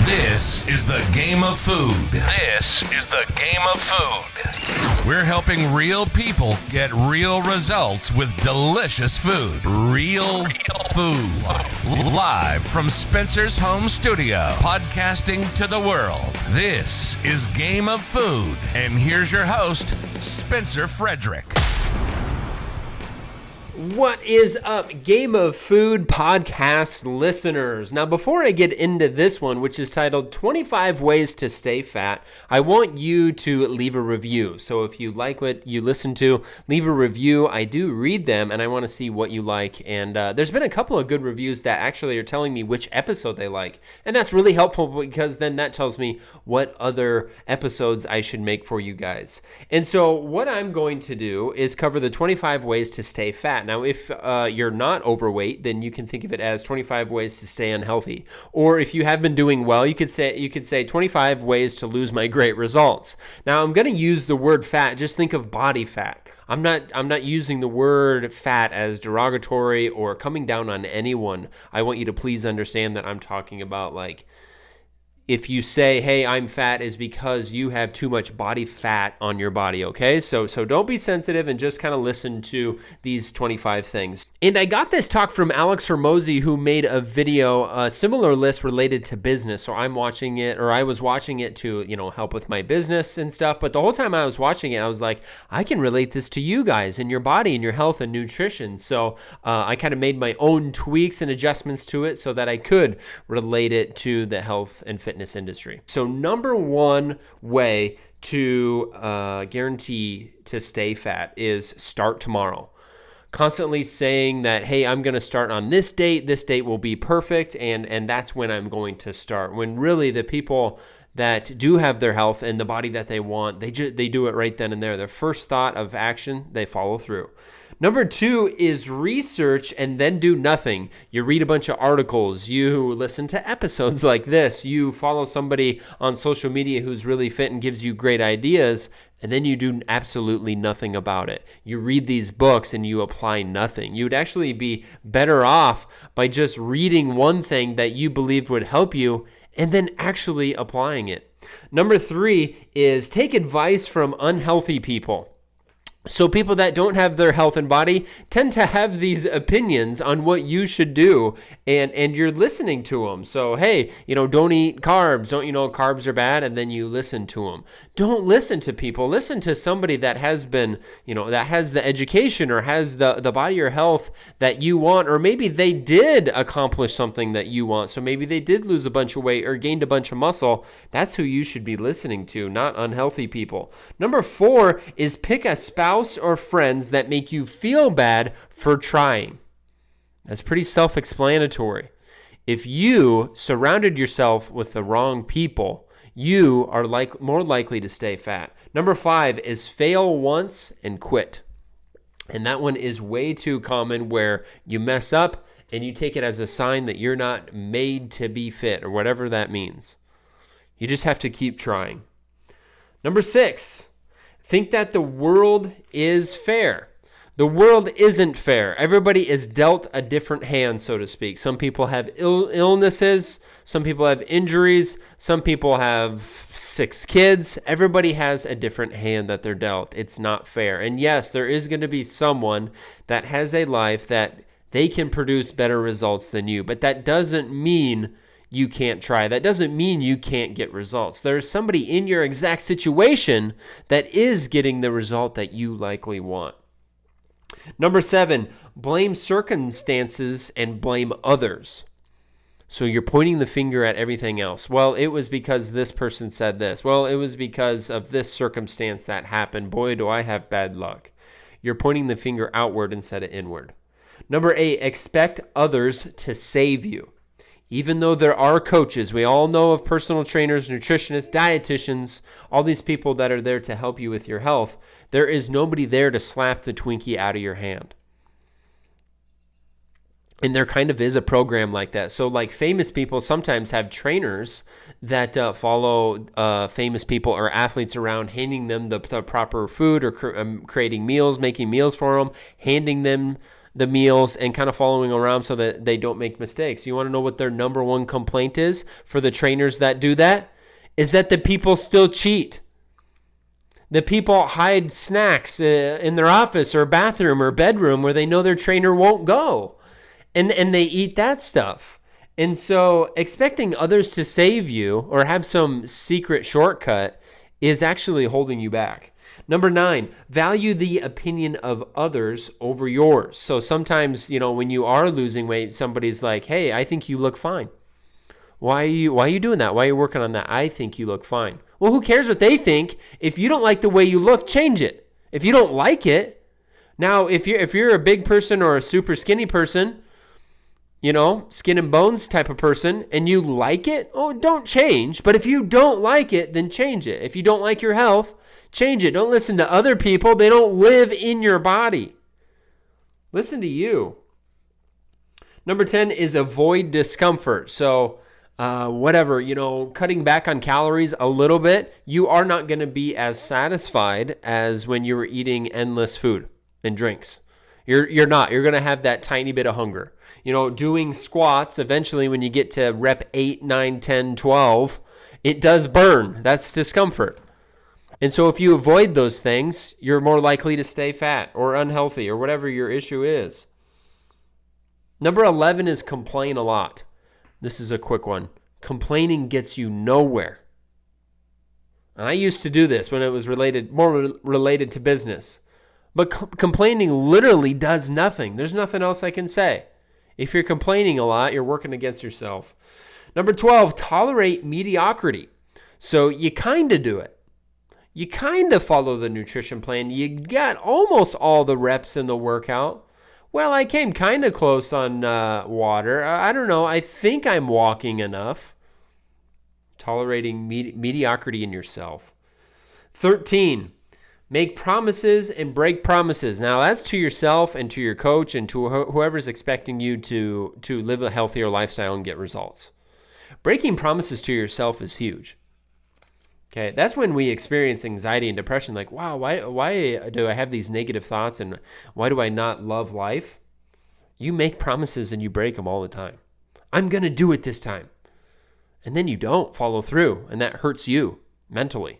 This is the game of food. This is the game of food. We're helping real people get real results with delicious food. Real food. Live from Spencer's home studio, podcasting to the world. This is Game of Food. And here's your host, Spencer Frederick. What is up, Game of Food podcast listeners? Now, before I get into this one, which is titled 25 Ways to Stay Fat, I want you to leave a review. So if you like what you listen to, leave a review. I do read them, and I want to see what you like. And there's been a couple of good reviews that actually are telling me which episode they like. And that's really helpful because then that tells me what other episodes I should make for you guys. And so what I'm going to do is cover the 25 ways to stay fat. Now, if you're not overweight, then you can think of it as 25 ways to stay unhealthy. Or if you have been doing well, you could say 25 ways to lose my great results. Now, I'm going to use the word fat. Just think of body fat. I'm not using the word fat as derogatory or coming down on anyone. I want you to please understand that I'm talking about, like, if you say, hey, I'm fat, is because you have too much body fat on your body, okay? So don't be sensitive and just kind of listen to these 25 things. And I got this talk from Alex Hormozi, who made a video, a similar list related to business. So I was watching it to, help with my business and stuff. But the whole time I was watching it, I was like, I can relate this to you guys and your body and your health and nutrition. So I kind of made my own tweaks and adjustments to it so that I could relate it to the health and fitness industry. So number one way to guarantee to stay fat is start tomorrow. Constantly saying that, hey, I'm going to start on this date will be perfect, and that's when I'm going to start. When really the people that do have their health and the body that they want, they do it right then and there. Their first thought of action, they follow through. Number two is research and then do nothing. You read a bunch of articles, you listen to episodes like this, you follow somebody on social media who's really fit and gives you great ideas, and then you do absolutely nothing about it. You read these books and you apply nothing. You would actually be better off by just reading one thing that you believed would help you and then actually applying it. Number three is take advice from unhealthy people. So people that don't have their health and body tend to have these opinions on what you should do, and you're listening to them. So, hey, don't eat carbs. Don't you know carbs are bad? And then you listen to them. Don't listen to people. Listen to somebody that has been, that has the education or has the body or health that you want, or maybe they did accomplish something that you want. So maybe they did lose a bunch of weight or gained a bunch of muscle. That's who you should be listening to, not unhealthy people. Number four is pick a spouse or friends that make you feel bad for trying. That's pretty self-explanatory. If you surrounded yourself with the wrong people, you are more likely to stay fat. Number five is fail once and quit. And that one is way too common, where you mess up and you take it as a sign that you're not made to be fit, or whatever that means. You just have to keep trying. Number six, think that the world is fair. The world isn't fair. Everybody is dealt a different hand, so to speak. Some people have illnesses. Some people have injuries. Some people have 6 kids. Everybody has a different hand that they're dealt. It's not fair. And yes, there is going to be someone that has a life that they can produce better results than you. But that doesn't mean you can't try. That doesn't mean you can't get results. There's somebody in your exact situation that is getting the result that you likely want. Number 7, blame circumstances and blame others. So you're pointing the finger at everything else. Well, it was because this person said this. Well, it was because of this circumstance that happened. Boy, do I have bad luck. You're pointing the finger outward instead of inward. Number 8, expect others to save you. Even though there are coaches, we all know of personal trainers, nutritionists, dietitians, all these people that are there to help you with your health, there is nobody there to slap the Twinkie out of your hand. And there kind of is a program like that. So like famous people sometimes have trainers that follow famous people or athletes around, handing them the proper food or creating meals, making meals for them, handing them the meals and kind of following around so that they don't make mistakes. You want to know what their number one complaint is for the trainers that do that? Is that the people still cheat. The people hide snacks in their office or bathroom or bedroom where they know their trainer won't go. And they eat that stuff. And so expecting others to save you or have some secret shortcut is actually holding you back. Number 9, value the opinion of others over yours. So sometimes, when you are losing weight, somebody's like, hey, I think you look fine. Why are you doing that? Why are you working on that? I think you look fine. Well, who cares what they think? If you don't like the way you look, change it. If you don't like it, now if you're a big person or a super skinny person, skin and bones type of person, and you like it, don't change. But if you don't like it, then change it. If you don't like your health, change it. Don't listen to other people. They don't live in your body. Listen to you. Number 10 is avoid discomfort. So cutting back on calories a little bit, you are not going to be as satisfied as when you were eating endless food and drinks. You're not. You're going to have that tiny bit of hunger. Doing squats, eventually when you get to rep 8, 9, 10, 12, it does burn. That's discomfort. And so if you avoid those things, you're more likely to stay fat or unhealthy or whatever your issue is. Number 11 is complain a lot. This is a quick one. Complaining gets you nowhere. And I used to do this when it was more related to business. But complaining literally does nothing. There's nothing else I can say. If you're complaining a lot, you're working against yourself. Number 12, tolerate mediocrity. So you kind of do it. You kind of follow the nutrition plan. You got almost all the reps in the workout. Well, I came kind of close on water. I don't know. I think I'm walking enough. Tolerating mediocrity in yourself. 13, make promises and break promises. Now, that's to yourself and to your coach and to whoever's expecting you to live a healthier lifestyle and get results. Breaking promises to yourself is huge. Okay, that's when we experience anxiety and depression. Like, wow, why do I have these negative thoughts and why do I not love life? You make promises and you break them all the time. I'm going to do it this time. And then you don't follow through, and that hurts you mentally.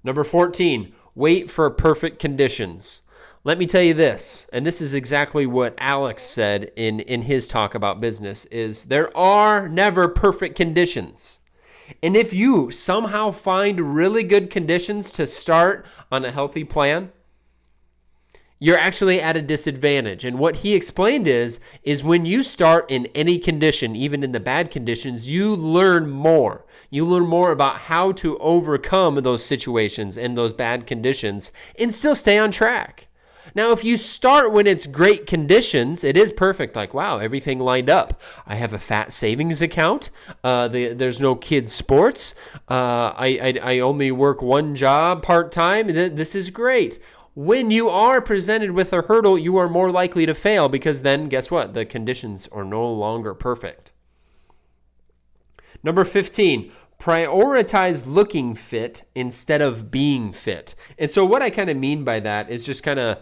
Number 14, wait for perfect conditions. Let me tell you this, and this is exactly what Alex said in his talk about business, is there are never perfect conditions. And if you somehow find really good conditions to start on a healthy plan, you're actually at a disadvantage. And what he explained is when you start in any condition, even in the bad conditions, you learn more. You learn more about how to overcome those situations and those bad conditions and still stay on track. Now, if you start when it's great conditions, it is perfect. Like, wow, everything lined up. I have a fat savings account. There's no kids' sports. I only work one job part-time. This is great. When you are presented with a hurdle, you are more likely to fail because then, guess what? The conditions are no longer perfect. Number 15, prioritize looking fit instead of being fit. And so what I kind of mean by that is just kind of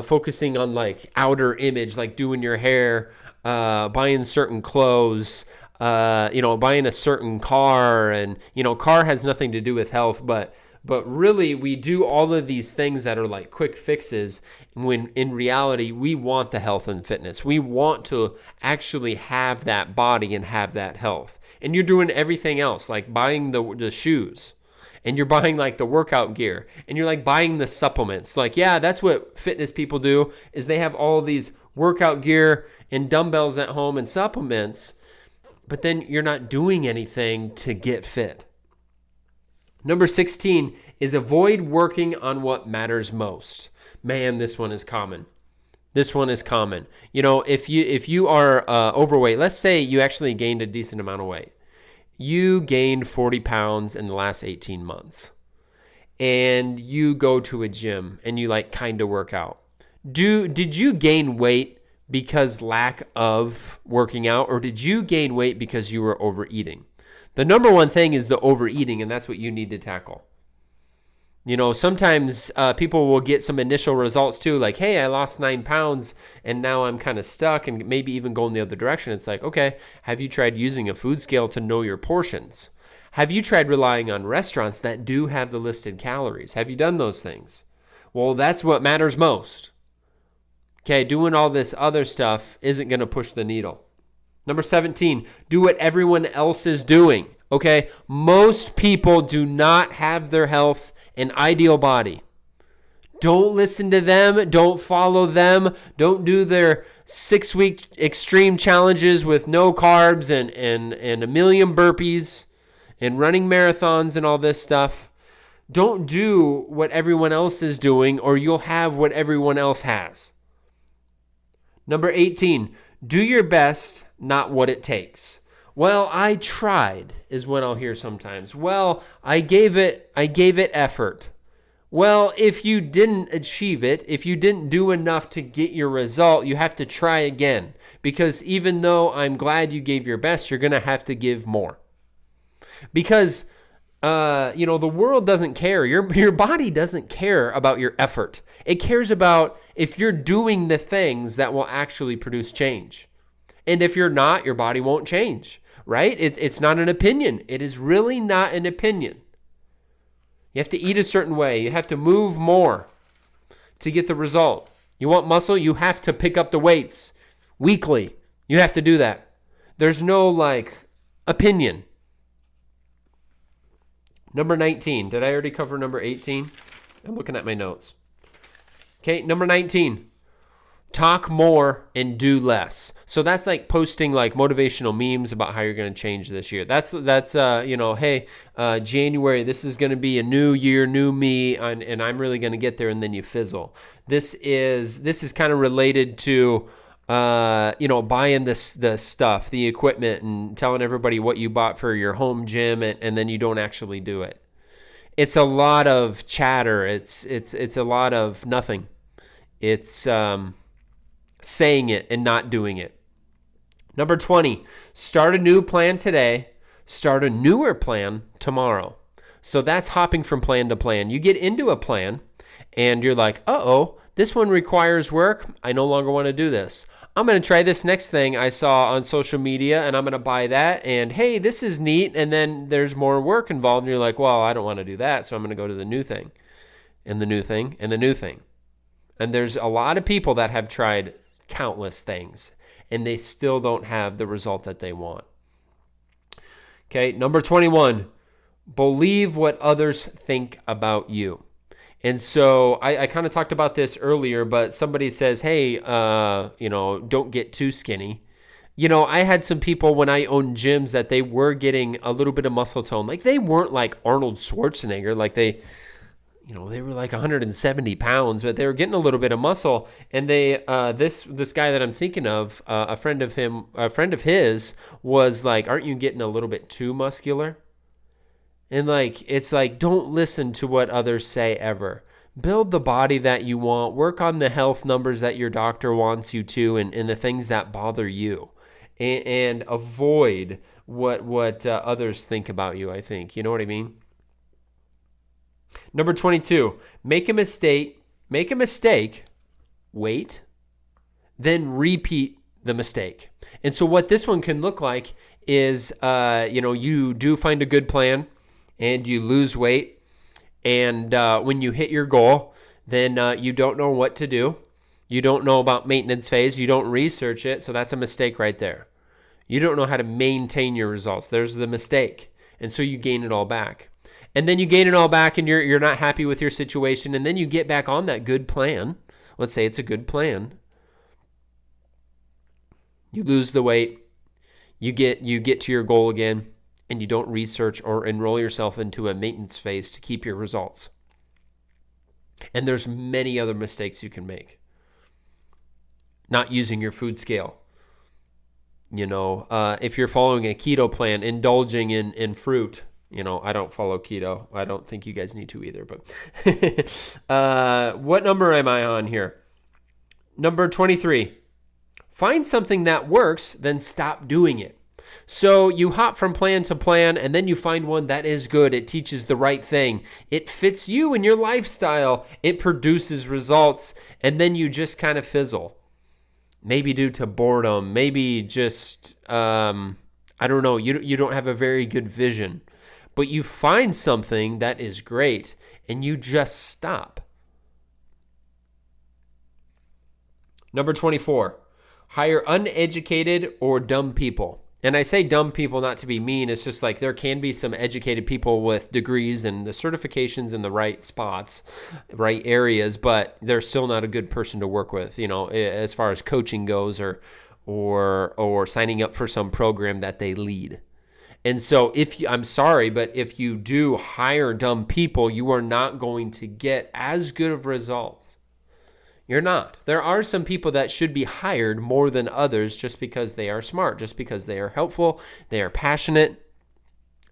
focusing on like outer image, like doing your hair, buying certain clothes, buying a certain car. And, car has nothing to do with health, but really we do all of these things that are like quick fixes when in reality we want the health and fitness. We want to actually have that body and have that health. And you're doing everything else, like buying the shoes, and you're buying like the workout gear, and you're like buying the supplements. Like, yeah, that's what fitness people do, is they have all these workout gear and dumbbells at home and supplements, but then you're not doing anything to get fit. Number 16 is avoid working on what matters most. Man, this one is common. This one is common. If you are overweight, let's say you actually gained a decent amount of weight. You gained 40 pounds in the last 18 months. And you go to a gym and you like kind of work out. Did you gain weight because lack of working out, or did you gain weight because you were overeating? The number one thing is the overeating, and that's what you need to tackle. Sometimes people will get some initial results too, like, hey, I lost 9 pounds and now I'm kind of stuck and maybe even going the other direction. It's like, okay, have you tried using a food scale to know your portions? Have you tried relying on restaurants that do have the listed calories? Have you done those things? Well, that's what matters most. Okay, doing all this other stuff isn't going to push the needle. Number 17, do what everyone else is doing. Okay, most people do not have their health and ideal body. Don't listen to them. Don't follow them. Don't do their 6-week extreme challenges with no carbs and a million burpees and running marathons and all this stuff. Don't do what everyone else is doing, or you'll have what everyone else has. Number 18, do your best, not what it takes. Well, I tried is what I'll hear sometimes. Well, I gave it effort. Well, if you didn't achieve it, if you didn't do enough to get your result, you have to try again. Because even though I'm glad you gave your best, you're going to have to give more. Because, the world doesn't care. Your body doesn't care about your effort. It cares about if you're doing the things that will actually produce change. And if you're not, your body won't change. Right? It's not an opinion. It is really not an opinion. You have to eat a certain way. You have to move more to get the result. You want muscle? You have to pick up the weights weekly. You have to do that. There's no opinion. Number 19. Did I already cover number 18? I'm looking at my notes. Okay, number 19. Talk more and do less. So that's like posting motivational memes about how you're going to change this year. That's hey, January, this is going to be a new year, new me, and I'm really going to get there, and then you fizzle. This is kind of related to buying the stuff, the equipment, and telling everybody what you bought for your home gym, and then you don't actually do it. It's a lot of chatter. It's a lot of nothing. It's saying it and not doing it. Number 20, start a new plan today, start a newer plan tomorrow. So that's hopping from plan to plan. You get into a plan and you're like, this one requires work. I no longer want to do this. I'm going to try this next thing I saw on social media and I'm going to buy that. And hey, this is neat. And then there's more work involved. And you're like, well, I don't want to do that. So I'm going to go to the new thing and the new thing and the new thing. And there's a lot of people that have tried countless things and they still don't have the result that they want. Okay, number 21, believe what others think about you. And so I kind of talked about this earlier, but somebody says, hey, don't get too skinny. I had some people when I owned gyms that they were getting a little bit of muscle tone. They weren't like Arnold Schwarzenegger, they were 170 pounds, but they were getting a little bit of muscle. And they, this guy that I'm thinking of, a friend of his was like, aren't you getting a little bit too muscular? And don't listen to what others say ever. Build the body that you want. Work on the health numbers that your doctor wants you to, and the things that bother you, and avoid what others think about you. I think you know what I mean. Number 22, make a mistake, wait, then repeat the mistake. And so what this one can look like is, you do find a good plan and you lose weight. And when you hit your goal, then you don't know what to do. You don't know about maintenance phase. You don't research it. So that's a mistake right there. You don't know how to maintain your results. There's the mistake. And so you gain it all back. And then you gain it all back and you're not happy with your situation. And then you get back on that good plan. Let's say it's a good plan. You lose the weight. You get to your goal again. And you don't research or enroll yourself into a maintenance phase to keep your results. And there's many other mistakes you can make. Not using your food scale. If you're following a keto plan, indulging in fruit. I don't follow keto. I don't think you guys need to either. But what number am I on here? Number 23. Find something that works, then stop doing it. So you hop from plan to plan, and then you find one that is good. It teaches the right thing. It fits you and your lifestyle. It produces results, and then you just kind of fizzle. Maybe due to boredom. Maybe just, I don't know. You don't have a very good vision. But you find something that is great, and you just stop. Number 24, hire uneducated or dumb people. And I say dumb people not to be mean. It's just like there can be some educated people with degrees and the certifications in the right spots, right areas, but they're still not a good person to work with, as far as coaching goes or signing up for some program that they lead. And so I'm sorry, but if you do hire dumb people, you are not going to get as good of results. You're not. There are some people that should be hired more than others just because they are smart, just because they are helpful, they are passionate,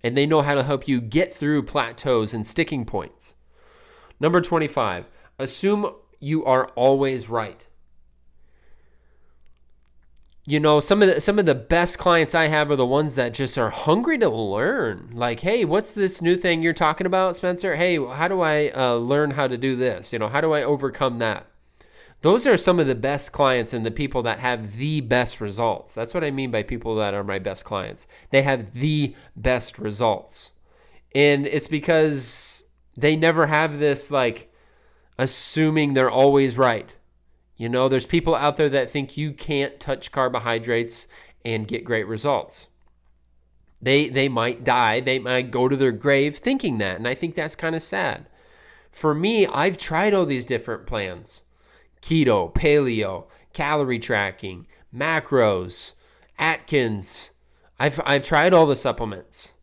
and they know how to help you get through plateaus and sticking points. Number 25, assume you are always right. Some of the best clients I have are the ones that just are hungry to learn. Like, hey, what's this new thing you're talking about, Spencer? Hey, how do I learn how to do this? How do I overcome that? Those are some of the best clients and the people that have the best results. That's what I mean by people that are my best clients. They have the best results. And it's because they never have this like assuming they're always right. There's people out there that think you can't touch carbohydrates and get great results. They might die. They might go to their grave thinking that. And I think that's kind of sad. For me, I've tried all these different plans. Keto, paleo, calorie tracking, macros, Atkins. I've tried all the supplements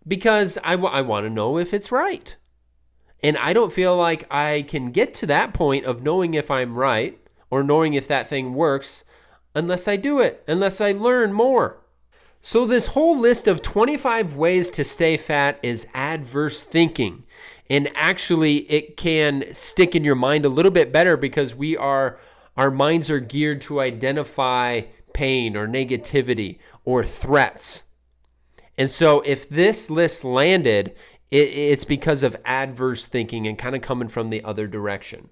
because I want to know if it's right. And I don't feel like I can get to that point of knowing if I'm right or knowing if that thing works unless I do it, unless I learn more. So this whole list of 25 ways to stay fat is adverse thinking. And actually, it can stick in your mind a little bit better because our minds are geared to identify pain or negativity or threats. And so if this list landed, it's because of adverse thinking and kind of coming from the other direction.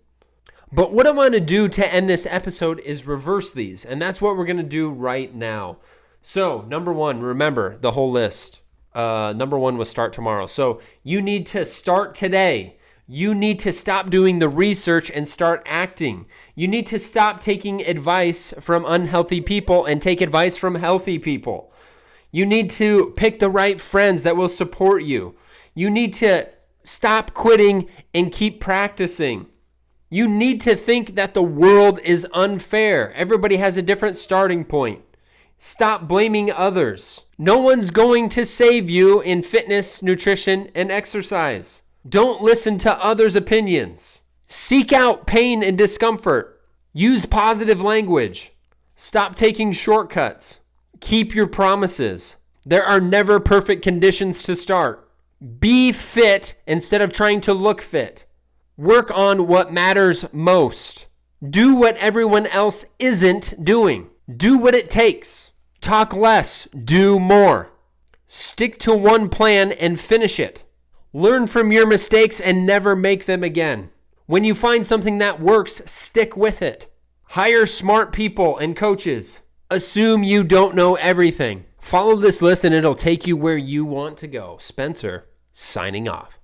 But what I want to do to end this episode is reverse these. And that's what we're going to do right now. So, number 1, remember the whole list. Number 1 was start tomorrow. So you need to start today. You need to stop doing the research and start acting. You need to stop taking advice from unhealthy people and take advice from healthy people. You need to pick the right friends that will support you. You need to stop quitting and keep practicing. You need to think that the world is unfair. Everybody has a different starting point. Stop blaming others. No one's going to save you in fitness, nutrition, and exercise. Don't listen to others' opinions. Seek out pain and discomfort. Use positive language. Stop taking shortcuts. Keep your promises. There are never perfect conditions to start. Be fit instead of trying to look fit. Work on what matters most. Do what everyone else isn't doing. Do what it takes. Talk less, do more. Stick to one plan and finish it. Learn from your mistakes and never make them again. When you find something that works, stick with it. Hire smart people and coaches. Assume you don't know everything. Follow this list and it'll take you where you want to go. Spencer, signing off.